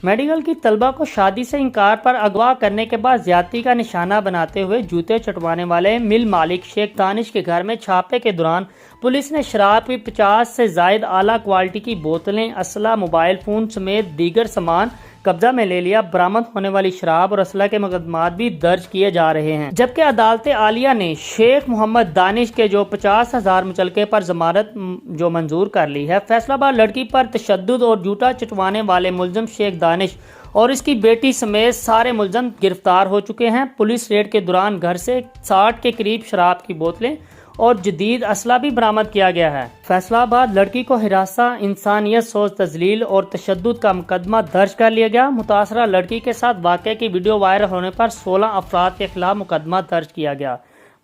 Medical کی طلبہ کو شادی سے انکار پر اغوا کرنے کے بعد زیادتی کا نشانہ بناتے ہوئے جوتے چٹوانے والے مل مالک شیخ دانش کے گھر میں چھاپے کے دوران پولیس نے شراب کی 50 سے زائد اعلیٰ کوالٹی کی بوتلیں، اسلحہ، موبائل فون سمیت دیگر سامان قبضہ میں لے لیا۔ برآمد ہونے والی شراب اور اسلحہ کے مقدمات بھی درج کیے جا رہے ہیں، جبکہ عدالت عالیہ نے شیخ محمد دانش کے جو 50,000 مچلقے پر ضمانت جو منظور کر لی ہے۔ فیصل آباد لڑکی پر تشدد اور جوتا چٹوانے والے ملزم شیخ دانش اور اس کی بیٹی سمیت سارے ملزم گرفتار ہو چکے ہیں۔ پولیس ریڈ کے دوران گھر سے 60 کے قریب شراب کی بوتلیں اور جدید اسلحہ بھی برآمد کیا گیا ہے۔ فیصل آباد لڑکی کو ہراساں، انسانیت سوز تذلیل اور تشدد کا مقدمہ درج کر لیا گیا۔ متاثرہ لڑکی کے ساتھ واقعے کی ویڈیو وائرل ہونے پر 16 افراد کے خلاف مقدمہ درج کیا گیا۔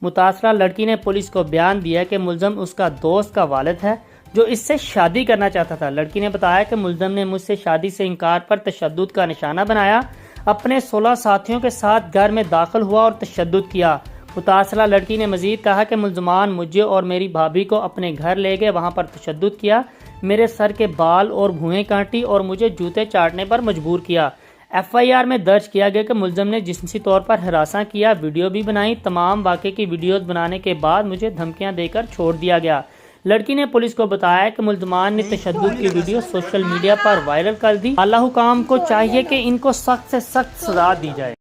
متاثرہ لڑکی نے پولیس کو بیان دیا کہ ملزم اس کا دوست کا والد ہے جو اس سے شادی کرنا چاہتا تھا۔ لڑکی نے بتایا کہ ملزم نے مجھ سے شادی سے انکار پر تشدد کا نشانہ بنایا، اپنے 16 ساتھیوں کے ساتھ گھر میں داخل ہوا اور تشدد کیا۔ متاثرہ لڑکی نے مزید کہا کہ ملزمان مجھے اور میری بھابھی کو اپنے گھر لے گئے، وہاں پر تشدد کیا، میرے سر کے بال اور بھویں کاٹی اور مجھے جوتے چاٹنے پر مجبور کیا۔ FIR میں درج کیا گیا کہ ملزم نے جنسی طور پر ہراساں کیا، ویڈیو بھی بنائی۔ تمام واقعے کی ویڈیوز بنانے کے بعد مجھے دھمکیاں دے کر چھوڑ دیا گیا۔ لڑکی نے پولیس کو بتایا کہ ملزمان نے تشدد کی ویڈیو سوشل میڈیا پر وائرل کر دی۔ اعلیٰ حکام کو چاہیے کہ ان کو سخت سے سخت سزا دی جائے۔